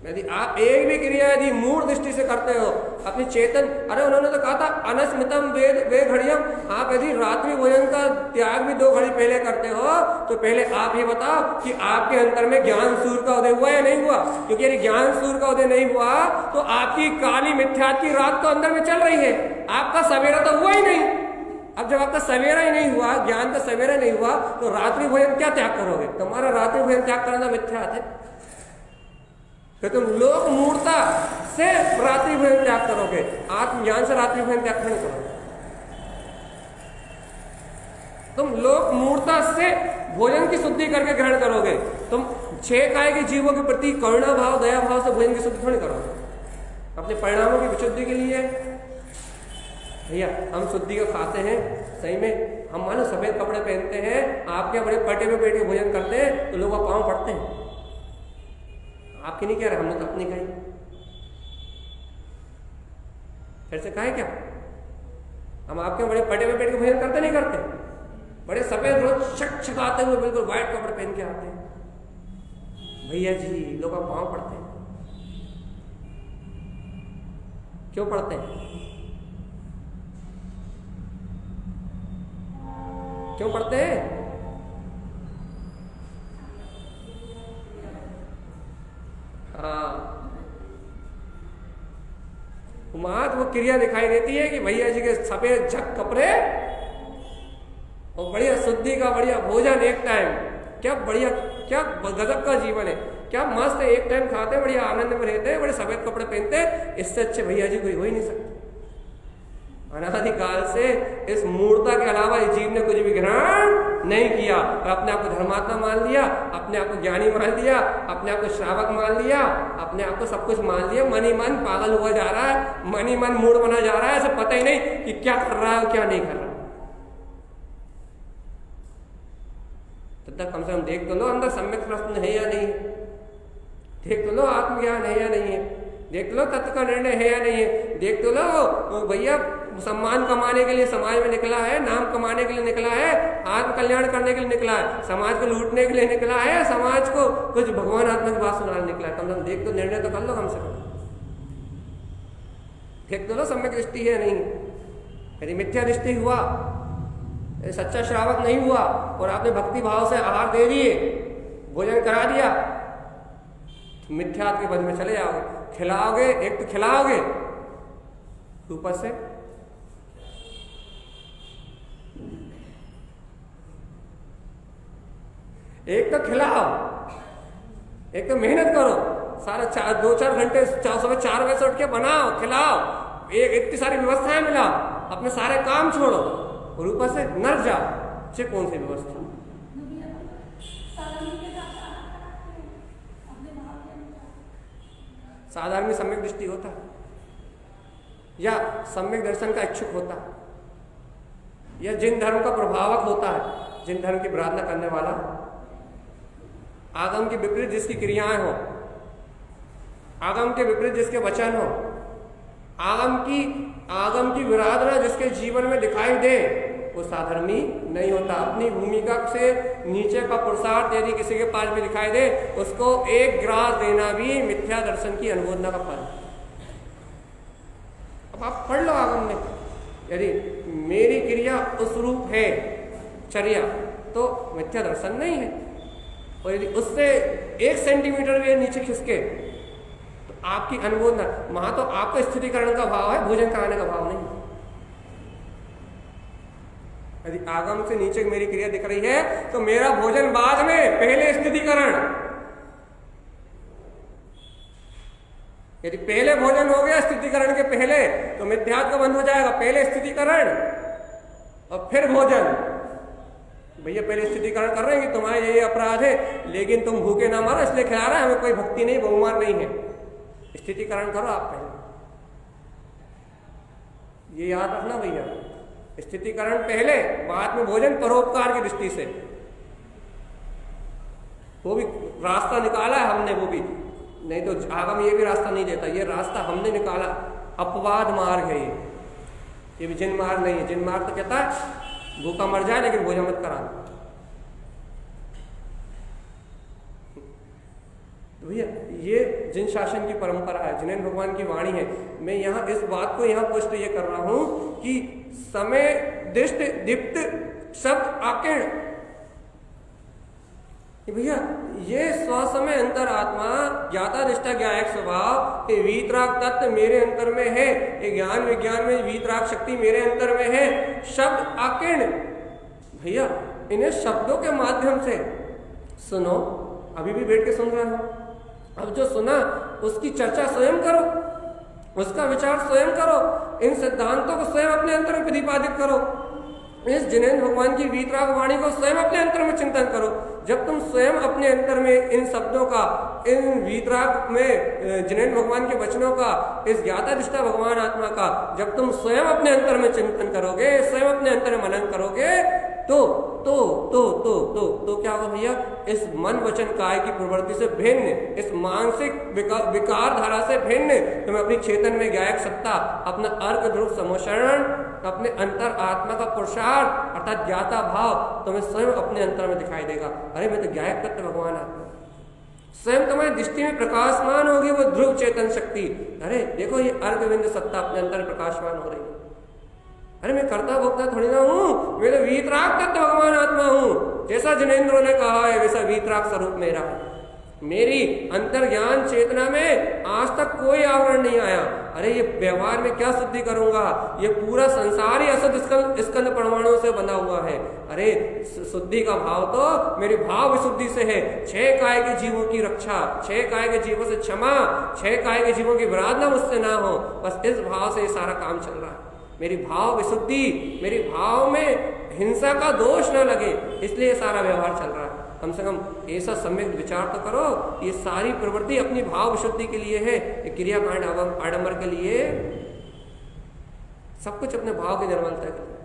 यदि आप एक भी क्रिया यदि मूढ़ दृष्टि से करते हो अपनी चेतन, अरे उन्होंने तो कहा था अनस्मितम वे घड़ियम, आप यदि रात्रि भोजन का त्याग भी 2 घड़ी पहले करते हो तो पहले आप ये बताओ कि आपके अंतर में ज्ञान सूर्य का उदय हुआ या नहीं हुआ? क्योंकि यदि ज्ञान सूर्य का उदय नहीं हुआ तो आपकी काली मिथ्यात की रात तो अंदर में चल रही है, आपका सवेरा तो हुआ ही नहीं। अब जब आपका सवेरा ही नहीं हुआ, ज्ञान का सवेरा नहीं हुआ, तो रात्रि भोजन क्या त्याग करोगे? तुम्हारा रात्रि भोजन त्याग करना मिथ्यात है, तो तुम लोक मूर्ता से रात्रि भोजन त्याग करोगे, आत्मज्ञान से रात्रि भोजन त्याग नहीं करोगे। तुम लोक मूर्ता से भोजन की शुद्धि करके ग्रहण करोगे, तुम 6 काय के जीवों के प्रति करुणा भाव दया भाव से भोजन की शुद्धि थोड़ी करोगे। अपने परिणामों की विशुद्धि के लिए भैया हम शुद्धि को खाते हैं, सही में हम मानो सफेद कपड़े पहनते हैं, आपके बड़े पटे में बैठ के भोजन करते हैं तो लोग पाँव पड़ते हैं। आपकी नहीं कह रहे, हमने तो अपनी कही, फिर से कहा क्या? हम आपके बड़े पटे में बैठ के भोजन करते नहीं करते? बड़े सफेद रोज छकछकाते हुए बिल्कुल व्हाइट कपड़े पहन के आते हैं, भैया जी लोग पाँव पड़ते हैं। क्यों पड़ते हैं? क्यों पढ़ते हैं? हाँ, वो क्रिया दिखाई देती है कि भैया जी के सफेद झक कपड़े और बढ़िया शुद्धि का बढ़िया भोजन एक टाइम, क्या बढ़िया, क्या गजब का जीवन है, क्या मस्त है, एक टाइम खाते बढ़िया आनंद में रहते हैं, बड़े सफेद कपड़े पहनते, इससे अच्छे भैया जी कोई हो ही नहीं सकते। अनादिकाल से इस मूर्ता के अलावा इस जीव ने कुछ भी ग्रहण नहीं किया, अपने आप को धर्मात्मा मान लिया, अपने आप को ज्ञानी मान लिया, अपने आप को श्रावक मान लिया, अपने आप को सब कुछ मान लिया, मन ही मन पागल हुआ जा रहा है, मन ही मन मूढ़ बना जा रहा है, ऐसे पता ही नहीं कि क्या कर रहा है और क्या नहीं कर रहा। तब तक कम से कम देख तो लो अंदर सम्यक प्रश्न है या नहीं, देख तो लो आत्मज्ञान है या नहीं है, देख लो तत्व का निर्णय है या नहीं है, देख तो लो भैया सम्मान कमाने के लिए समाज में निकला है, नाम कमाने के लिए निकला है, आत्म कल्याण करने के लिए निकला है, समाज को लूटने के लिए निकला है, समाज को कुछ भगवान आत्मा की बात सुनाने निकला है। कम से कम देख तो निर्णय तो कर लो, कम से कम देख तो लो सम्यक दृष्टि है नहीं। यदि मिथ्या दृष्टि हुआ, सच्चा श्रावक नहीं हुआ और आपने भक्ति भाव से आहार दे दिए, भोजन करा दिया, मिथ्यात्व के बद में चले जाओगे। खिलाओगे, एक तो खिलाओगे ऊपर से, एक तो खिलाओ, एक तो मेहनत करो, सारा 2-4 घंटे सुबह 4 बजे से उठ के बनाओ, खिलाओ, एक इतनी सारी व्यवस्थाएं मिलाओ, अपने सारे काम छोड़ो और ऊपर से नर जाओ। ये कौन सी व्यवस्था? साधारण में सम्यक दृष्टि होता या सम्यक दर्शन का इच्छुक होता या जिन धर्म का प्रभावक होता है, जिन धर्म की प्रार्थना करने वाला, आगम के विपरीत जिसकी क्रियाएं हो, आगम के विपरीत जिसके वचन हो, आगम की विराधना जिसके जीवन में दिखाई दे, वो साधर्मी नहीं होता। अपनी भूमिका से नीचे का पुरुषार्थ यदि किसी के पास भी दिखाई दे, उसको एक ग्रास देना भी मिथ्या दर्शन की अनुमोदना का फल। अब आप पढ़ लो आगम में, यदि मेरी क्रिया उस रूप है चर्या, तो मिथ्या दर्शन नहीं है। और यदि उससे 1 सेंटीमीटर भी नीचे खिसके तो आपकी अनुबोध न, वहां तो आपका स्थितिकरण का भाव है, भोजन कराने का भाव नहीं। यदि आगम से नीचे मेरी क्रिया दिख रही है तो मेरा भोजन बाद में, पहले स्थितिकरण। यदि पहले भोजन हो गया स्थितिकरण के पहले तो मिथ्यात्व का बंध हो जाएगा। पहले स्थितिकरण और फिर भोजन। भैया पहले स्थितिकरण कर रहे हैं कि तुम्हारे ये अपराध है, लेकिन तुम भूखे ना मारो इसलिए खिला रहा है, हमें कोई भक्ति नहीं, बहुमान नहीं है। स्थितिकरण करो आप पहले, ये याद रखना भैया। स्थितिकरण पहले, बाद में भोजन, परोपकार की दृष्टि से। वो भी रास्ता निकाला है हमने, वो भी नहीं तो आगम ये भी रास्ता नहीं देता, ये रास्ता हमने निकाला। अपवाद मार्ग है ये भी जिन मार्ग नहीं है। जिन मार्ग तो कहता है भूखा मर जाए लेकिन भोजन मत करा। तो भैया ये जिन शासन की परंपरा है, जिनेन्द्र भगवान की वाणी है। मैं यहाँ इस बात को यहाँ पुष्ट ये कर रहा हूं कि समय दिष्ट दीप्त शब्द आकिर्ण, भैया ये स्वसमय अंतर आत्मा ज्ञाता निष्ठा ज्ञायक स्वभाव, ये वीतराग तत्व मेरे अंतर में है, ये ज्ञान विज्ञान में वीतराग शक्ति मेरे अंतर में है। शब्द आकिर्ण, भैया इन्हें शब्दों के माध्यम से सुनो। अभी भी बैठ के सुन रहे हो, अब जो सुना उसकी चर्चा स्वयं करो, उसका विचार स्वयं करो, इन सिद्धांतों को स्वयं अपने अंतर में प्रतिपादित करो। इस जिनेन्द्र भगवान की वीतराग वाणी को स्वयं अपने अंतर में चिंतन करो। जब तुम स्वयं अपने अंतर में इन शब्दों का, इन वीतराग में जिनेन्द्र भगवान के वचनों का, इस ज्ञाता निष्ठा भगवान आत्मा का जब तुम स्वयं अपने अंतर में चिंतन करोगे, स्वयं अपने अंतर में मनन करोगे तो क्या होगा भैया? इस मन वचन काय की प्रवृत्ति से भिन्न, इस मानसिक विकार धारा से भिन्न तुम्हें अपनी चेतन में गायक सत्ता, अपना अर्क ध्रुव समोषण, अपने अंतर आत्मा का पुरुषार्थ अर्थात ज्ञाता भाव तुम्हें स्वयं अपने अंतर में दिखाई देगा। अरे मैं तो गायक तत्व भगवान आत्मा, स्वयं तुम्हारी दृष्टि में प्रकाशमान होगी वो ध्रुव चेतन शक्ति। अरे देखो ये अर्क बिंद सत्ता अपने अंतर में प्रकाशमान हो रही है। अरे मैं कर्ता भोक्ता थोड़ी ना हूं, मैं तो वीतराग तत्व भगवान आत्मा हूं। जैसा जिनेन्द्रों ने कहा है वैसा वीतराग स्वरूप मेरा है। मेरी अंतर ज्ञान चेतना में आज तक कोई आवरण नहीं आया। अरे ये व्यवहार में क्या शुद्धि करूंगा? ये पूरा संसार ही असद स्कंद परमाणु से बना हुआ है। अरे शुद्धि का भाव तो मेरी भाव विशुद्धि से है। 6 काय के जीवों की रक्षा, 6 काय के जीवों से क्षमा, 6 काय के जीवों की विराधना मुझसे ना हो, बस इस भाव से ये सारा काम चल रहा है। मेरी भाव विशुद्धि, मेरी भाव में हिंसा का दोष न लगे, इसलिए सारा व्यवहार चल रहा है। कम से कम ऐसा सम्यक विचार तो करो। ये सारी प्रवृत्ति अपनी भाव विशुद्धि के लिए है, क्रियाकांड आडंबर के लिए, सब कुछ अपने भाव की निर्मलता के लिए,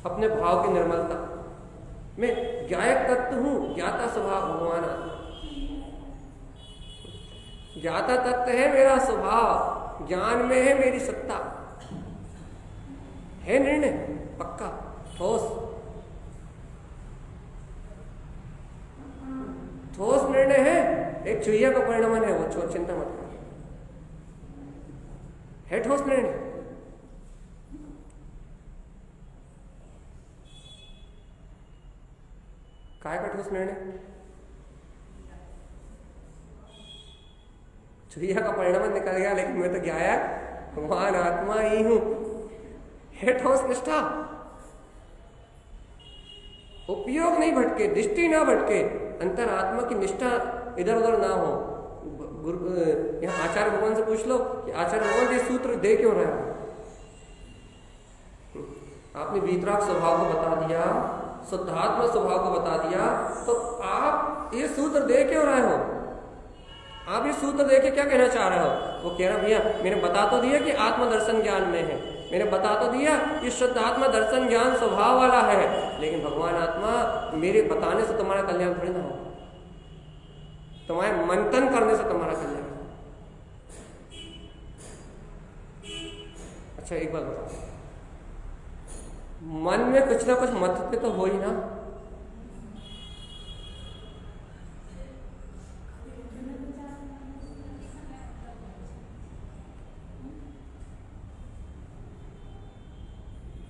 अपने भाव की निर्मलता। मैं ज्ञायक तत्व हूं, ज्ञाता स्वभाव भगवान आत्मा। ज्ञाता तत्व है मेरा स्वभाव, ज्ञान में है मेरी सत्ता, है निर्णय पक्का ठोस निर्णय है। एक चुहिया का परिणाम है वो, चिंता मत करो, है ठोस निर्णय। काय का ठोस निर्णय? चुहिया का परिणाम निकल गया, लेकिन मैं तो ज्ञायक भगवान आत्मा ही हूं। है ठोस निष्ठा, उपयोग नहीं भटके, दृष्टि ना भटके, अंतर आत्मा की निष्ठा इधर उधर ना हो। यहाँ आचार्य भगवान से पूछ लो कि आचार्य भगवान ये सूत्र दे क्यों रहे हो? आपने वीतराग स्वभाव को बता दिया, शुद्धात्मा स्वभाव को बता दिया, तो आप ये सूत्र दे क्यों रहे हो? आप ये सूत्र दे के क्या कहना चाह रहे हो? वो कह रहा भैया मैंने बता तो दिया कि आत्मदर्शन ज्ञान में है, मैंने बता तो दिया कि शुद्ध आत्मा दर्शन ज्ञान स्वभाव वाला है, लेकिन भगवान आत्मा मेरे बताने से तुम्हारा कल्याण थोड़ी ना हो, तुम्हारे मंथन करने से तुम्हारा कल्याण। अच्छा एक बात बताओ, मन में कुछ ना कुछ मत तो हो ही ना।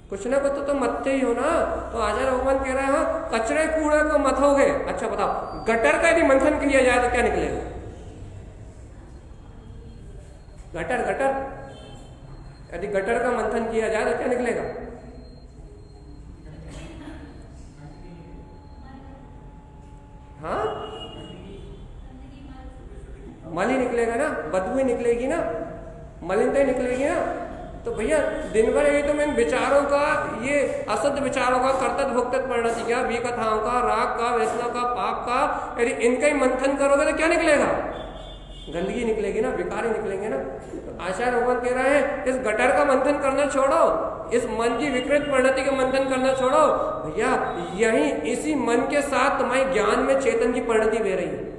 कुछ ना कुछ तो मत्ते ही हो ना। तो आचार्य भगवान कह रहे हैं कचरे कूड़े को मथोगे। अच्छा बताओ, गटर का यदि मंथन किया जाए तो क्या निकलेगा? गटर यदि गटर का मंथन किया जाए तो क्या निकलेगा? हाँ, मल ही निकलेगा ना, बदबू ही निकलेगी ना, मलिनता ही निकलेगी ना। तो भैया दिन भर ये तो मैं विचारों का, ये असुद्ध विचारों का कर्तव्य भुगतत परिणति क्या, विकथाओं का, राग का, वैष्णव का, पाप का, यदि इनका ही मंथन करोगे तो क्या निकलेगा? गंदगी निकलेगी ना, विकार ही निकलेंगे ना। तो आचार्य भगवान कह रहे हैं इस गटर का मंथन करना छोड़ो, इस मन की विकृत परिणति का मंथन करना छोड़ो भैया। यही इसी मन के साथ तुम्हारी ज्ञान में चेतन की परिणति बह रही है।